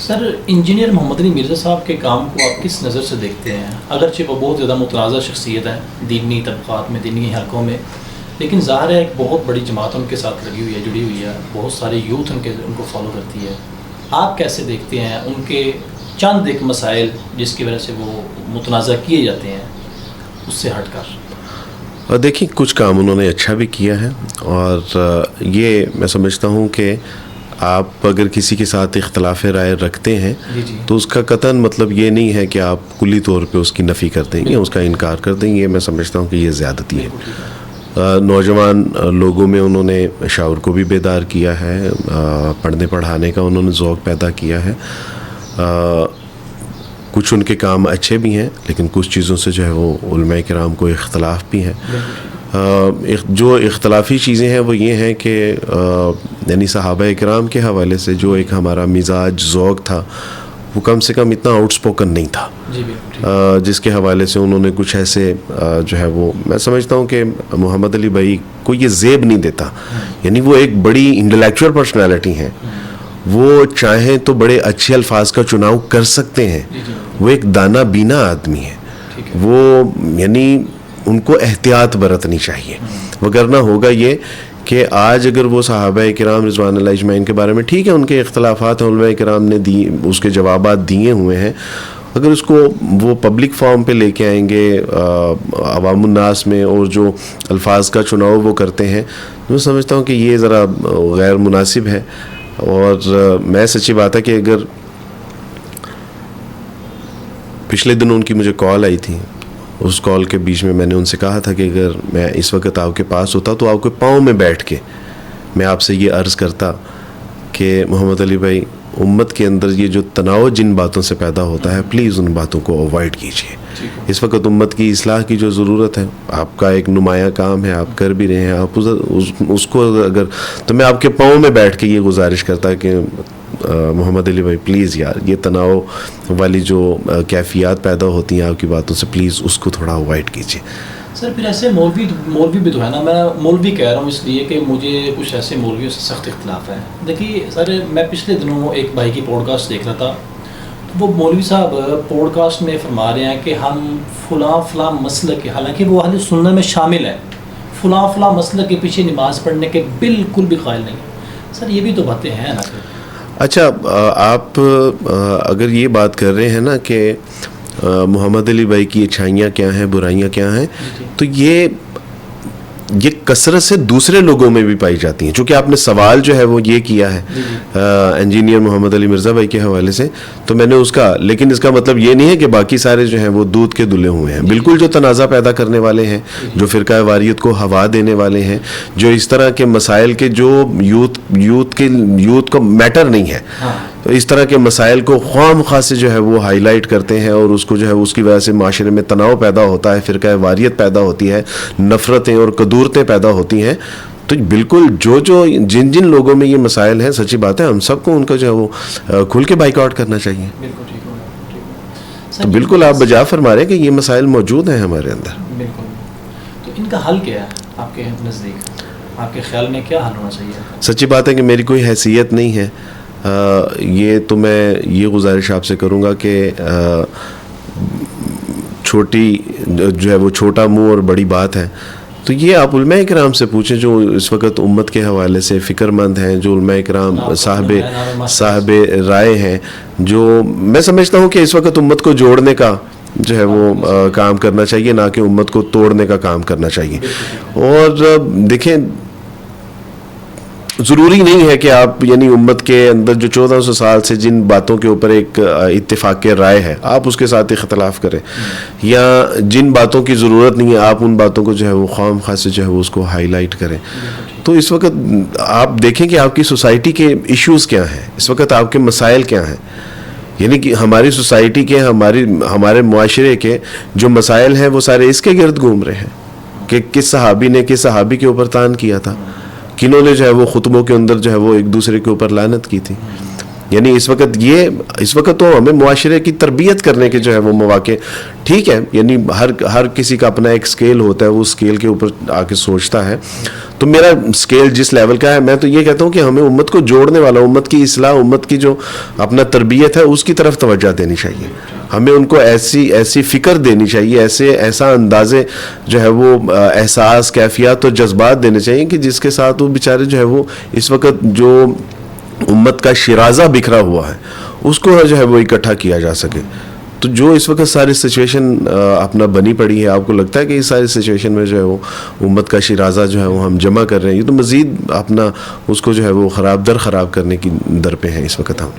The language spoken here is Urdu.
سر انجینئر محمد علی مرزا صاحب کے کام کو آپ کس نظر سے دیکھتے ہیں؟ اگرچہ وہ بہت زیادہ متنازع شخصیت ہیں دینی طبقات میں، دینی حلقوں میں، لیکن ظاہر ہے ایک بہت بڑی جماعت ان کے ساتھ لگی ہوئی ہے، جڑی ہوئی ہے، بہت سارے یوتھ ان کو فالو کرتی ہے. آپ کیسے دیکھتے ہیں ان کے چند ایک مسائل جس کی وجہ سے وہ متنازع کیے جاتے ہیں اس سے ہٹ کر؟ دیکھیں، کچھ کام انہوں نے اچھا بھی کیا ہے، اور یہ میں سمجھتا ہوں کہ آپ اگر کسی کے ساتھ اختلاف رائے رکھتے ہیں تو اس کا قطعاً مطلب یہ نہیں ہے کہ آپ کلی طور پہ اس کی نفی کر دیں گے، اس کا انکار کر دیں گے. میں سمجھتا ہوں کہ یہ زیادتی ہے. نوجوان لوگوں میں انہوں نے شعور کو بھی بیدار کیا ہے، پڑھنے پڑھانے کا انہوں نے ذوق پیدا کیا ہے. کچھ ان کے کام اچھے بھی ہیں، لیکن کچھ چیزوں سے جو ہے وہ علماء کرام کو اختلاف بھی ہے. جو اختلافی چیزیں ہیں وہ یہ ہیں کہ یعنی صحابہ کرام کے حوالے سے جو ایک ہمارا مزاج ذوق تھا وہ کم سے کم اتنا آؤٹ اسپوکن نہیں تھا، جس کے حوالے سے انہوں نے کچھ ایسے جو ہے وہ میں سمجھتا ہوں کہ محمد علی بھائی کو یہ زیب نہیں دیتا. یعنی وہ ایک بڑی انٹلیکچوئل پرسنالٹی ہیں، وہ چاہیں تو بڑے اچھے الفاظ کا چناؤ کر سکتے ہیں. وہ ایک دانا بینا آدمی ہے، وہ یعنی ان کو احتیاط برتنی چاہیے، وگرنہ ہوگا یہ کہ آج اگر وہ صحابہ کرام رضوان اللہ اجمعین کے بارے میں، ٹھیک ہے ان کے اختلافات ہیں، علماء کرام نے اس کے جوابات دیے ہوئے ہیں، اگر اس کو وہ پبلک فارم پہ لے کے آئیں گے عوام الناس میں اور جو الفاظ کا چناؤ وہ کرتے ہیں، میں سمجھتا ہوں کہ یہ ذرا غیر مناسب ہے. اور میں سچی بات ہے کہ اگر پچھلے دن ان کی مجھے کال آئی تھی، اس کال کے بیچ میں نے ان سے کہا تھا کہ اگر میں اس وقت آپ کے پاس ہوتا تو آپ کے پاؤں میں بیٹھ کے میں آپ سے یہ عرض کرتا کہ محمد علی بھائی، امت کے اندر یہ جو تناؤ جن باتوں سے پیدا ہوتا ہے پلیز ان باتوں کو اوائڈ کیجیے. اس وقت امت کی اصلاح کی جو ضرورت ہے، آپ کا ایک نمایاں کام ہے، آپ کر بھی رہے ہیں، آپ اس کو اگر تو میں آپ کے پاؤں میں بیٹھ کے یہ گزارش کرتا کہ محمد علی بھائی پلیز یار، یہ تناؤ والی جو کیفیات پیدا ہوتی ہیں آپ کی باتوں سے، پلیز اس کو تھوڑا اوائڈ کیجیے. سر پھر ایسے مولوی بھی تو ہے نا، میں مولوی کہہ رہا ہوں اس لیے کہ مجھے کچھ ایسے مولویوں سے سخت اختلاف ہے. دیکھیے سر، میں پچھلے دنوں ایک بھائی کی پوڈ کاسٹ دیکھ رہا تھا، تو وہ مولوی صاحب پوڈ کاسٹ میں فرما رہے ہیں کہ ہم فلاں مسلک کے، حالانکہ وہ اہل سنت میں شامل ہیں، فلاں مسلک کے پیچھے نماز پڑھنے کے بالکل بھی قائل نہیں. سر یہ بھی تو باتیں ہیں نا. اچھا، آپ اگر یہ بات کر رہے ہیں نا کہ محمد علی بھائی کی اچھائیاں کیا ہیں، برائیاں کیا ہیں، تو یہ کثرت سے دوسرے لوگوں میں بھی پائی جاتی ہیں. چونکہ آپ نے سوال جو ہے وہ یہ کیا ہے انجینئر محمد علی مرزا بھائی کے حوالے سے، تو میں نے لیکن اس کا مطلب یہ نہیں ہے کہ باقی سارے جو ہیں وہ دودھ کے دلے ہوئے ہیں. بالکل جو تنازع پیدا کرنے والے ہیں، جو فرقہ واریت کو ہوا دینے والے ہیں، جو اس طرح کے مسائل کے جو یوتھ کو میٹر نہیں ہے، تو اس طرح کے مسائل کو خواہ مخواہ سے جو ہے وہ ہائی لائٹ کرتے ہیں، اور اس کو جو ہے اس کی وجہ سے معاشرے میں تناؤ پیدا ہوتا ہے، فرقہ واریت پیدا ہوتی ہے، نفرتیں اور قدورتیں پیدا ہوتی ہیں. تو بالکل جو جن لوگوں میں یہ مسائل ہیں، سچی بات ہے ہم سب کو ان کا جو ہے وہ کھل کے بائیک آؤٹ کرنا چاہیے. تو بالکل آپ بجا فرما رہے ہیں کہ یہ مسائل موجود ہیں ہمارے اندر. بالکل. تو ان کا حل کیا ہے آپ کے نزدیک؟ آپ کے خیال میں کیا حل ہونا چاہیے؟ سچی بات ہے کہ میری کوئی حیثیت نہیں ہے، یہ تو میں یہ گزارش آپ سے کروں گا کہ چھوٹی جو ہے وہ چھوٹا منہ اور بڑی بات ہے، تو یہ آپ علماء کرام سے پوچھیں جو اس وقت امت کے حوالے سے فکر مند ہیں، جو علماء کرام صاحب رائے ہیں، جو میں سمجھتا ہوں کہ اس وقت امت کو جوڑنے کا جو ہے وہ کام کرنا چاہیے، نہ کہ امت کو توڑنے کا کام کرنا چاہیے. اور دیکھیں، ضروری نہیں ہے کہ آپ یعنی امت کے اندر جو 1400 سال سے جن باتوں کے اوپر ایک اتفاق رائے ہے آپ اس کے ساتھ اختلاف کریں، یا جن باتوں کی ضرورت نہیں ہے آپ ان باتوں کو جو ہے وہ خواہ مخواہ سے جو ہے وہ اس کو ہائی لائٹ کریں. تو اس وقت آپ دیکھیں کہ آپ کی سوسائٹی کے ایشوز کیا ہیں، اس وقت آپ کے مسائل کیا ہیں. یعنی کہ ہماری سوسائٹی کے، ہمارے معاشرے کے جو مسائل ہیں وہ سارے اس کے گرد گھوم رہے ہیں کہ کس صحابی نے کس صحابی کے اوپر تان کیا تھا، کنہوں نے جو ہے وہ خطبوں کے اندر جو ہے وہ ایک دوسرے کے اوپر لعنت کی تھی. یعنی اس وقت تو ہمیں معاشرے کی تربیت کرنے کے جو ہے وہ مواقع, ٹھیک ہے, یعنی ہر کسی کا اپنا ایک سکیل ہوتا ہے, وہ سکیل کے اوپر آ کے سوچتا ہے. تو میرا سکیل جس لیول کا ہے, میں تو یہ کہتا ہوں کہ ہمیں امت کو جوڑنے والا, امت کی اصلاح, امت کی جو اپنا تربیت ہے اس کی طرف توجہ دینی چاہیے. ہمیں ان کو ایسی فکر دینی چاہیے, ایسا اندازے جو ہے وہ احساس, کیفیات اور جذبات دینے چاہیے کہ جس کے ساتھ وہ بیچارے جو ہے وہ اس وقت جو امت کا شیرازہ بکھرا ہوا ہے اس کو جو ہے وہ اکٹھا کیا جا سکے. تو جو اس وقت ساری سچویشن اپنا بنی پڑی ہے, آپ کو لگتا ہے کہ اس ساری سچویشن میں جو ہے وہ امت کا شیرازہ جو ہے وہ ہم جمع کر رہے ہیں, یہ تو مزید اپنا اس کو جو ہے وہ خراب کرنے کی در پہ ہیں اس وقت ہم.